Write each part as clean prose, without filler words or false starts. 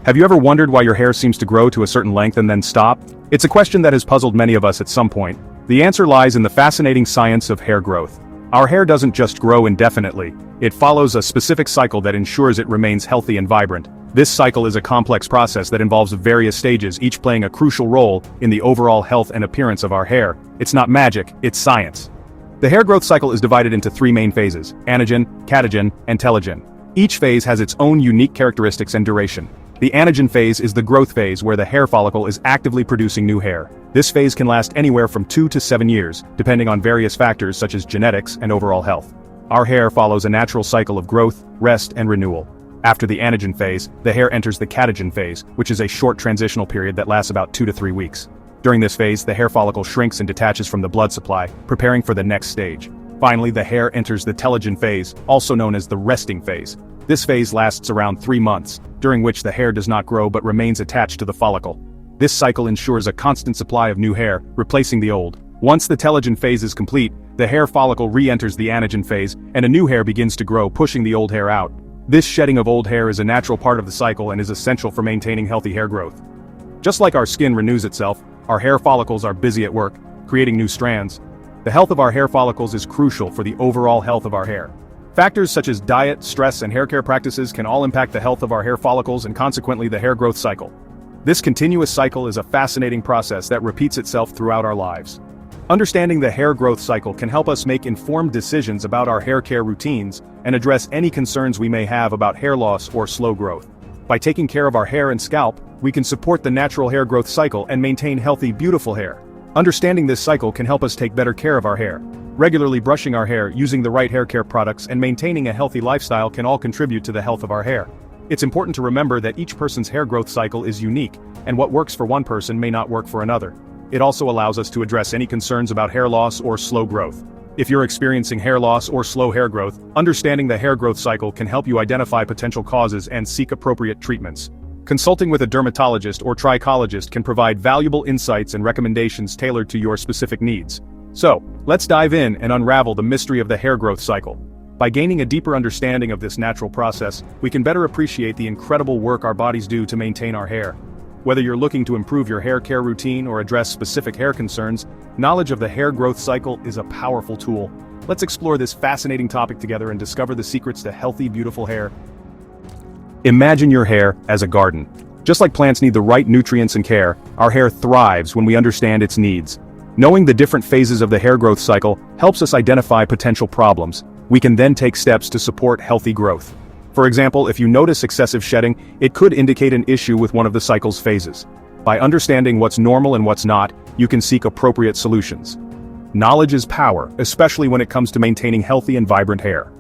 Have you ever wondered why your hair seems to grow to a certain length and then stop? It's a question that has puzzled many of us at some point. The answer lies in the fascinating science of hair growth. Our hair doesn't just grow indefinitely, it follows a specific cycle that ensures it remains healthy and vibrant. This cycle is a complex process that involves various stages, each playing a crucial role in the overall health and appearance of our hair. It's not magic, it's science. The hair growth cycle is divided into three main phases: Anagen, Catagen, and Telogen. Each phase has its own unique characteristics and duration. The anagen phase is the growth phase where the hair follicle is actively producing new hair. This phase can last anywhere from 2 to 7 years, depending on various factors such as genetics and overall health. Our hair follows a natural cycle of growth, rest, and renewal. After the anagen phase, the hair enters the catagen phase, which is a short transitional period that lasts about 2 to 3 weeks. During this phase, the hair follicle shrinks and detaches from the blood supply, preparing for the next stage. Finally, the hair enters the telogen phase, also known as the resting phase. This phase lasts around 3 months, during which the hair does not grow but remains attached to the follicle. This cycle ensures a constant supply of new hair, replacing the old. Once the telogen phase is complete, the hair follicle re-enters the anagen phase, and a new hair begins to grow, pushing the old hair out. This shedding of old hair is a natural part of the cycle and is essential for maintaining healthy hair growth. Just like our skin renews itself, our hair follicles are busy at work, creating new strands. The health of our hair follicles is crucial for the overall health of our hair. Factors such as diet, stress, and hair care practices can all impact the health of our hair follicles and consequently the hair growth cycle. This continuous cycle is a fascinating process that repeats itself throughout our lives. Understanding the hair growth cycle can help us make informed decisions about our hair care routines and address any concerns we may have about hair loss or slow growth. By taking care of our hair and scalp, we can support the natural hair growth cycle and maintain healthy, beautiful hair. Understanding this cycle can help us take better care of our hair. Regularly brushing our hair, using the right hair care products, and maintaining a healthy lifestyle can all contribute to the health of our hair. It's important to remember that each person's hair growth cycle is unique, and what works for one person may not work for another. It also allows us to address any concerns about hair loss or slow growth. If you're experiencing hair loss or slow hair growth, understanding the hair growth cycle can help you identify potential causes and seek appropriate treatments. Consulting with a dermatologist or trichologist can provide valuable insights and recommendations tailored to your specific needs. So, let's dive in and unravel the mystery of the hair growth cycle. By gaining a deeper understanding of this natural process, we can better appreciate the incredible work our bodies do to maintain our hair. Whether you're looking to improve your hair care routine or address specific hair concerns, knowledge of the hair growth cycle is a powerful tool. Let's explore this fascinating topic together and discover the secrets to healthy, beautiful hair. Imagine your hair as a garden. Just like plants need the right nutrients and care, our hair thrives when we understand its needs. Knowing the different phases of the hair growth cycle helps us identify potential problems. We can then take steps to support healthy growth. For example, if you notice excessive shedding, it could indicate an issue with one of the cycle's phases. By understanding what's normal and what's not, you can seek appropriate solutions. Knowledge is power, especially when it comes to maintaining healthy and vibrant hair.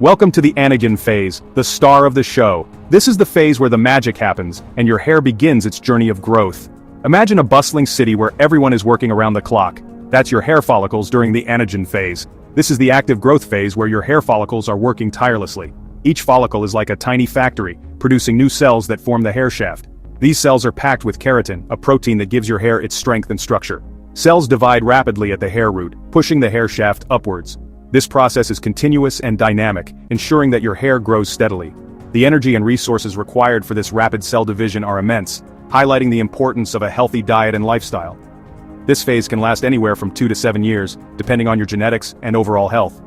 Welcome to the Anagen phase, the star of the show. This is the phase where the magic happens, and your hair begins its journey of growth. Imagine a bustling city where everyone is working around the clock. That's your hair follicles during the anagen phase. This is the active growth phase where your hair follicles are working tirelessly. Each follicle is like a tiny factory, producing new cells that form the hair shaft. These cells are packed with keratin, a protein that gives your hair its strength and structure. Cells divide rapidly at the hair root, pushing the hair shaft upwards. This process is continuous and dynamic, ensuring that your hair grows steadily. The energy and resources required for this rapid cell division are immense, highlighting the importance of a healthy diet and lifestyle. This phase can last anywhere from 2 to 7 years, depending on your genetics and overall health.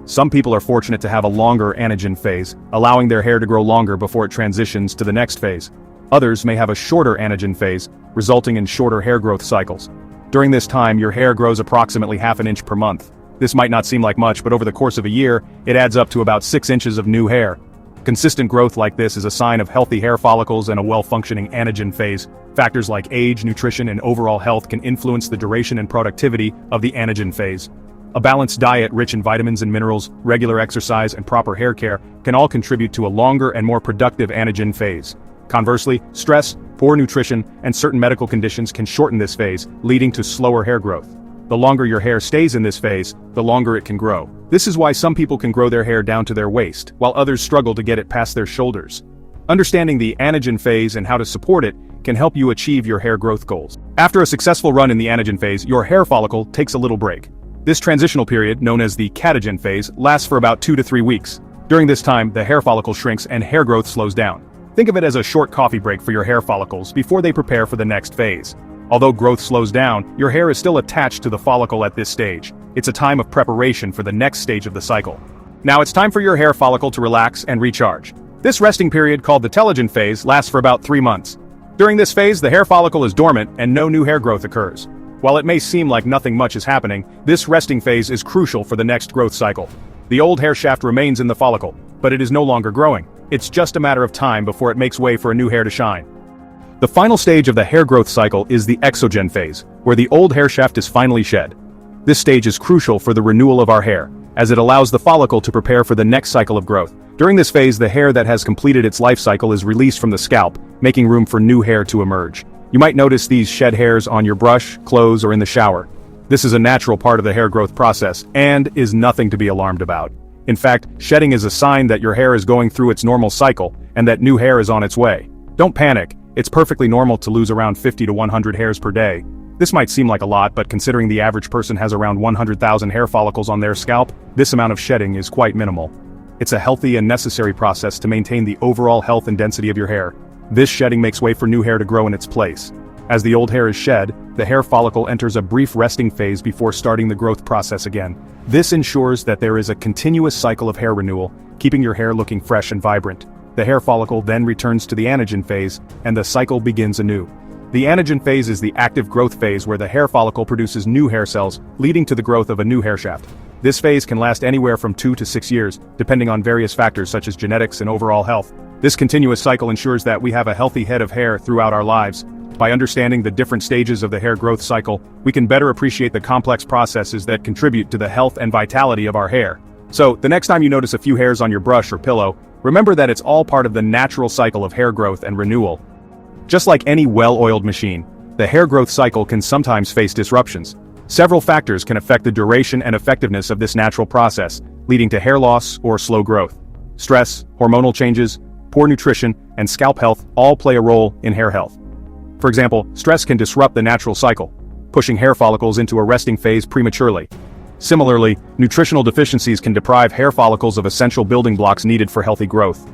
Some people are fortunate to have a longer anagen phase, allowing their hair to grow longer before it transitions to the next phase. Others may have a shorter anagen phase, resulting in shorter hair growth cycles. During this time, your hair grows approximately ½ inch per month. This might not seem like much, but over the course of a year, it adds up to about 6 inches of new hair. Consistent growth like this is a sign of healthy hair follicles and a well-functioning anagen phase. Factors like age, nutrition, and overall health can influence the duration and productivity of the anagen phase. A balanced diet rich in vitamins and minerals, regular exercise, and proper hair care can all contribute to a longer and more productive anagen phase. Conversely, stress, poor nutrition, and certain medical conditions can shorten this phase, leading to slower hair growth. The longer your hair stays in this phase, the longer it can grow. This is why some people can grow their hair down to their waist, while others struggle to get it past their shoulders. Understanding the anagen phase and how to support it can help you achieve your hair growth goals. After a successful run in the anagen phase, your hair follicle takes a little break. This transitional period, known as the catagen phase, lasts for about 2 to 3 weeks. During this time, the hair follicle shrinks and hair growth slows down. Think of it as a short coffee break for your hair follicles before they prepare for the next phase. Although growth slows down, your hair is still attached to the follicle at this stage. It's a time of preparation for the next stage of the cycle. Now it's time for your hair follicle to relax and recharge. This resting period, called the Telogen phase, lasts for about 3 months. During this phase, the hair follicle is dormant and no new hair growth occurs. While it may seem like nothing much is happening, this resting phase is crucial for the next growth cycle. The old hair shaft remains in the follicle, but it is no longer growing. It's just a matter of time before it makes way for a new hair to shine. The final stage of the hair growth cycle is the Exogen phase, where the old hair shaft is finally shed. This stage is crucial for the renewal of our hair, as it allows the follicle to prepare for the next cycle of growth. During this phase, the hair that has completed its life cycle is released from the scalp, making room for new hair to emerge. You might notice these shed hairs on your brush, clothes, or in the shower. This is a natural part of the hair growth process, and is nothing to be alarmed about. In fact, shedding is a sign that your hair is going through its normal cycle, and that new hair is on its way. Don't panic, it's perfectly normal to lose around 50 to 100 hairs per day. This might seem like a lot, but considering the average person has around 100,000 hair follicles on their scalp, this amount of shedding is quite minimal. It's a healthy and necessary process to maintain the overall health and density of your hair. This shedding makes way for new hair to grow in its place. As the old hair is shed, the hair follicle enters a brief resting phase before starting the growth process again. This ensures that there is a continuous cycle of hair renewal, keeping your hair looking fresh and vibrant. The hair follicle then returns to the anagen phase, and the cycle begins anew. The anagen phase is the active growth phase where the hair follicle produces new hair cells, leading to the growth of a new hair shaft. This phase can last anywhere from 2 to 6 years, depending on various factors such as genetics and overall health. This continuous cycle ensures that we have a healthy head of hair throughout our lives. By understanding the different stages of the hair growth cycle, we can better appreciate the complex processes that contribute to the health and vitality of our hair. So, the next time you notice a few hairs on your brush or pillow, remember that it's all part of the natural cycle of hair growth and renewal. Just like any well-oiled machine, the hair growth cycle can sometimes face disruptions. Several factors can affect the duration and effectiveness of this natural process, leading to hair loss or slow growth. Stress, hormonal changes, poor nutrition, and scalp health all play a role in hair health. For example, stress can disrupt the natural cycle, pushing hair follicles into a resting phase prematurely. Similarly, nutritional deficiencies can deprive hair follicles of essential building blocks needed for healthy growth.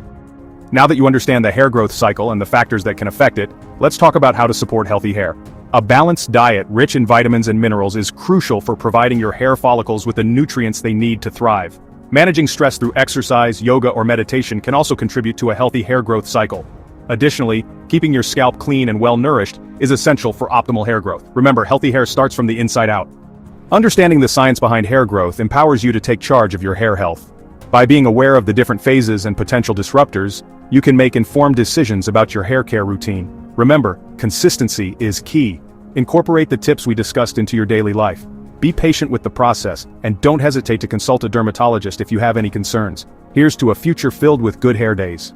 Now that you understand the hair growth cycle and the factors that can affect it, let's talk about how to support healthy hair. A balanced diet rich in vitamins and minerals is crucial for providing your hair follicles with the nutrients they need to thrive. Managing stress through exercise, yoga, or meditation can also contribute to a healthy hair growth cycle. Additionally, keeping your scalp clean and well-nourished is essential for optimal hair growth. Remember, healthy hair starts from the inside out. Understanding the science behind hair growth empowers you to take charge of your hair health. By being aware of the different phases and potential disruptors, you can make informed decisions about your hair care routine. Remember, consistency is key. Incorporate the tips we discussed into your daily life. Be patient with the process, and don't hesitate to consult a dermatologist if you have any concerns. Here's to a future filled with good hair days.